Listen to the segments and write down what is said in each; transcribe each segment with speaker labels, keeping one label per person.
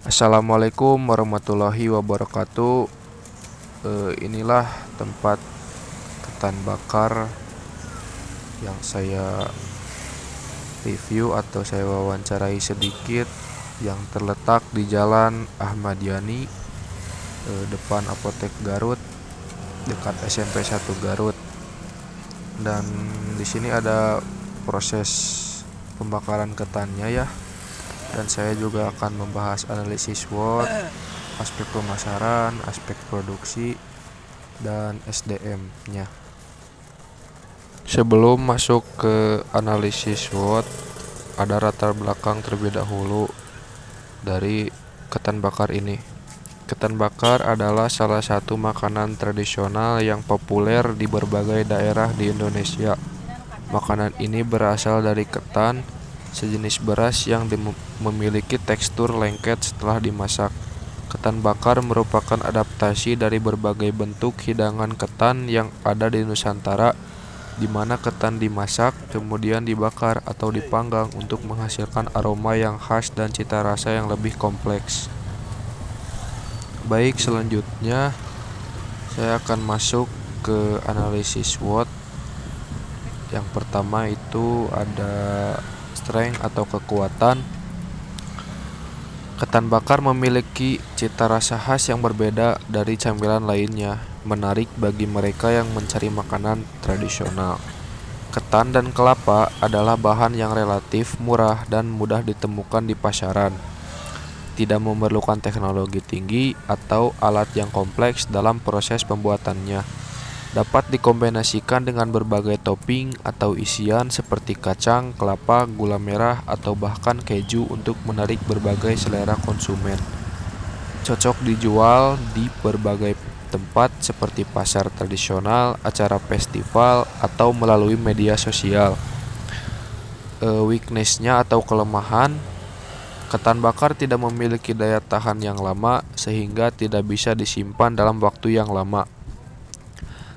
Speaker 1: Assalamualaikum warahmatullahi wabarakatuh. Inilah tempat ketan bakar yang saya review atau saya wawancarai sedikit, yang terletak di Jalan Ahmad Yani, depan Apotek Garut, dekat SMP 1 Garut. Dan di sini ada proses pembakaran ketannya ya. Dan saya juga akan membahas analisis SWOT, aspek pemasaran, aspek produksi, dan SDM-nya. Sebelum masuk ke analisis SWOT, ada latar belakang terlebih dahulu dari ketan bakar ini. Ketan bakar adalah salah satu makanan tradisional yang populer di berbagai daerah di Indonesia. Makanan ini berasal dari ketan, sejenis beras yang memiliki tekstur lengket setelah dimasak. Ketan bakar merupakan adaptasi dari berbagai bentuk hidangan ketan yang ada di Nusantara, di mana ketan dimasak, kemudian dibakar atau dipanggang untuk menghasilkan aroma yang khas dan cita rasa yang lebih kompleks. Baik, selanjutnya saya akan masuk ke analisis SWOT. Yang pertama itu ada strength atau kekuatan. Ketan bakar memiliki cita rasa khas yang berbeda dari camilan lainnya, menarik bagi mereka yang mencari makanan tradisional. Ketan dan kelapa adalah bahan yang relatif murah dan mudah ditemukan di pasaran. Tidak memerlukan teknologi tinggi atau alat yang kompleks dalam proses pembuatannya. Dapat dikombinasikan dengan berbagai topping atau isian seperti kacang, kelapa, gula merah, atau bahkan keju untuk menarik berbagai selera konsumen. Cocok dijual di berbagai tempat seperti pasar tradisional, acara festival, atau melalui media sosial. Weakness-nya atau kelemahan, ketan bakar tidak memiliki daya tahan yang lama sehingga tidak bisa disimpan dalam waktu yang lama.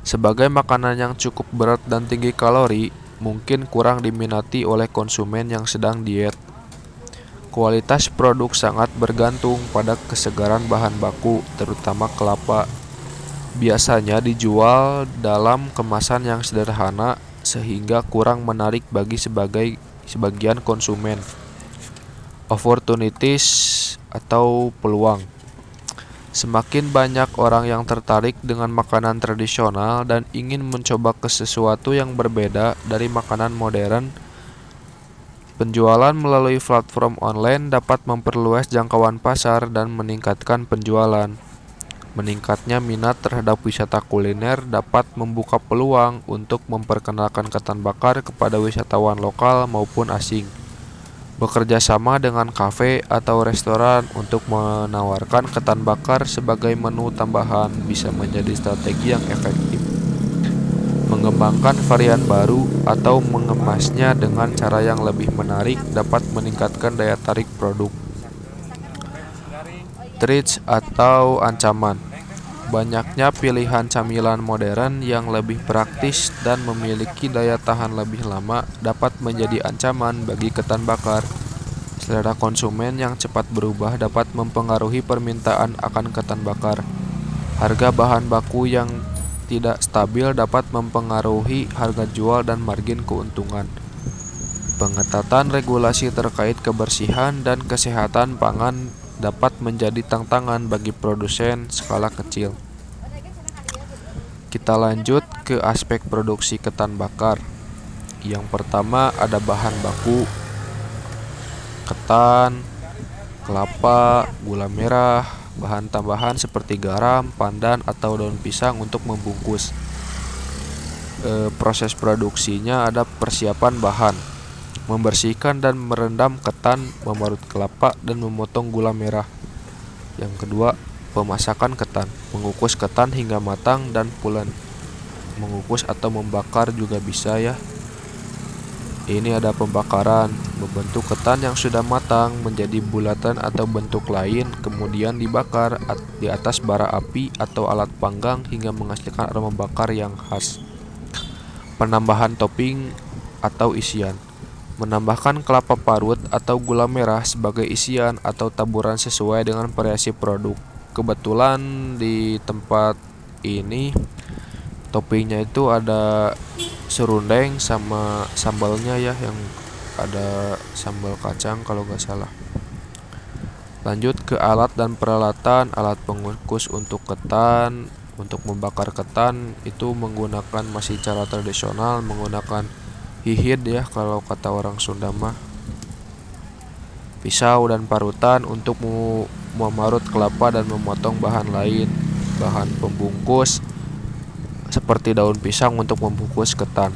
Speaker 1: Sebagai makanan yang cukup berat dan tinggi kalori, mungkin kurang diminati oleh konsumen yang sedang diet. Kualitas produk sangat bergantung pada kesegaran bahan baku, terutama kelapa. Biasanya dijual dalam kemasan yang sederhana sehingga kurang menarik bagi sebagian konsumen. Opportunities atau peluang. Semakin banyak orang yang tertarik dengan makanan tradisional dan ingin mencoba sesuatu yang berbeda dari makanan modern, penjualan melalui platform online dapat memperluas jangkauan pasar dan meningkatkan penjualan. Meningkatnya minat terhadap wisata kuliner dapat membuka peluang untuk memperkenalkan ketan bakar kepada wisatawan lokal maupun asing. Bekerja sama dengan kafe atau restoran untuk menawarkan ketan bakar sebagai menu tambahan bisa menjadi strategi yang efektif. Mengembangkan varian baru atau mengemasnya dengan cara yang lebih menarik dapat meningkatkan daya tarik produk. Threats atau ancaman. Banyaknya pilihan camilan modern yang lebih praktis dan memiliki daya tahan lebih lama dapat menjadi ancaman bagi ketan bakar. Selera konsumen yang cepat berubah dapat mempengaruhi permintaan akan ketan bakar. Harga bahan baku yang tidak stabil dapat mempengaruhi harga jual dan margin keuntungan. Pengetatan regulasi terkait kebersihan dan kesehatan pangan dapat menjadi tantangan bagi produsen skala kecil. Kita lanjut ke aspek produksi ketan bakar. Yang pertama ada bahan baku, ketan, kelapa, gula merah, bahan tambahan seperti garam, pandan, atau daun pisang untuk membungkus. Proses produksinya ada persiapan bahan, membersihkan dan merendam ketan, memarut kelapa, dan memotong gula merah. Yang kedua, pemasakan ketan, mengukus ketan hingga matang dan pulen. Mengukus atau membakar juga bisa ya. Ini ada pembakaran, membentuk ketan yang sudah matang menjadi bulatan atau bentuk lain, kemudian dibakar di atas bara api atau alat panggang hingga menghasilkan aroma bakar yang khas. Penambahan topping atau isian, menambahkan kelapa parut atau gula merah sebagai isian atau taburan sesuai dengan variasi produk. Kebetulan di tempat ini toppingnya itu ada serundeng sama sambalnya ya, yang ada sambal kacang kalau nggak salah. Lanjut ke alat dan peralatan. Alat pengukus untuk ketan. Untuk membakar ketan itu menggunakan masih cara tradisional, menggunakan hihit ya kalau kata orang Sunda mah. Pisau dan parutan untuk memarut kelapa dan memotong bahan lain. Bahan pembungkus seperti daun pisang untuk membungkus ketan.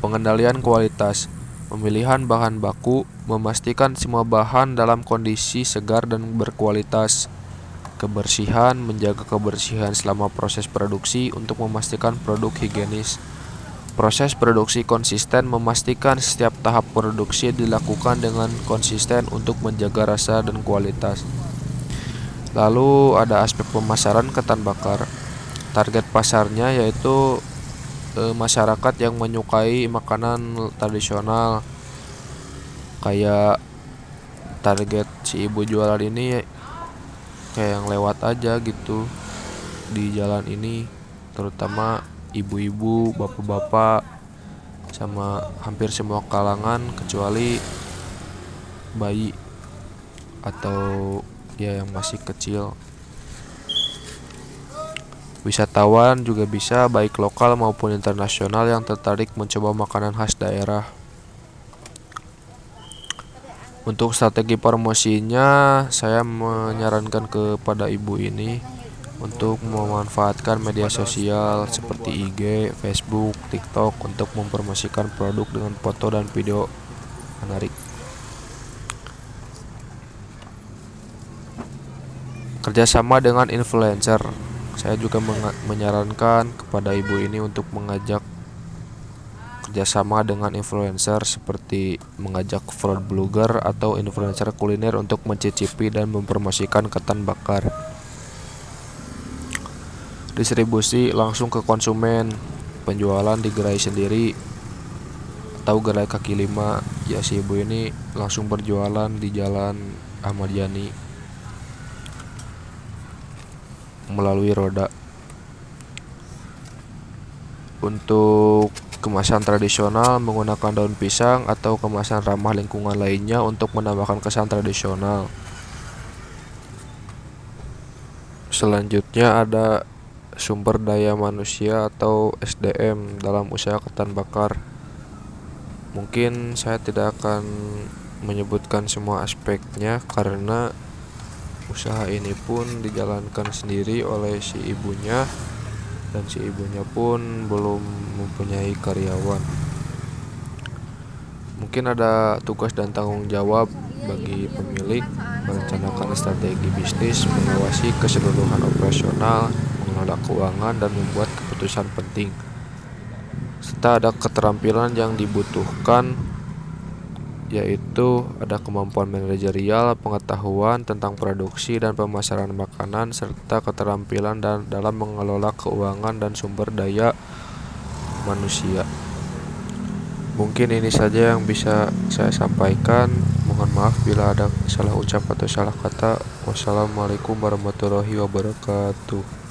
Speaker 1: Pengendalian kualitas. Pemilihan bahan baku, memastikan semua bahan dalam kondisi segar dan berkualitas. Kebersihan, menjaga kebersihan selama proses produksi untuk memastikan produk higienis. Proses produksi konsisten, memastikan setiap tahap produksi dilakukan dengan konsisten untuk menjaga rasa dan kualitas. Lalu ada aspek pemasaran ketan bakar. Target pasarnya yaitu masyarakat yang menyukai makanan tradisional. Kayak target si ibu jualan ini kayak yang lewat aja gitu di jalan ini, terutama ibu-ibu, bapak-bapak, sama hampir semua kalangan kecuali bayi atau ya yang masih kecil. Wisatawan juga bisa, baik lokal maupun internasional, yang tertarik mencoba makanan khas daerah. Untuk strategi promosinya, saya menyarankan kepada ibu ini untuk memanfaatkan media sosial seperti IG, Facebook, TikTok untuk mempromosikan produk dengan foto dan video menarik. Kerjasama dengan influencer. Saya juga menyarankan kepada ibu ini untuk mengajak kerjasama dengan influencer seperti mengajak food blogger atau influencer kuliner untuk mencicipi dan mempromosikan ketan bakar. Distribusi langsung ke konsumen, penjualan di gerai sendiri atau gerai kaki lima. Ya si ibu ini langsung berjualan di Jalan Ahmad Yani melalui roda. Untuk kemasan tradisional menggunakan daun pisang atau kemasan ramah lingkungan lainnya untuk menambahkan kesan tradisional. Selanjutnya ada sumber daya manusia atau SDM dalam usaha ketan bakar. Mungkin saya tidak akan menyebutkan semua aspeknya karena usaha ini pun dijalankan sendiri oleh si ibunya, dan si ibunya pun belum mempunyai karyawan. Mungkin ada tugas dan tanggung jawab bagi pemilik merencanakan strategi bisnis, mengawasi keseluruhan operasional, mengelola keuangan, dan membuat keputusan penting. Serta ada keterampilan yang dibutuhkan, yaitu ada kemampuan manajerial, pengetahuan tentang produksi dan pemasaran makanan, serta keterampilan dalam mengelola keuangan dan sumber daya manusia. Mungkin ini saja yang bisa saya sampaikan. Mohon maaf bila ada salah ucap atau salah kata. Wassalamualaikum warahmatullahi wabarakatuh.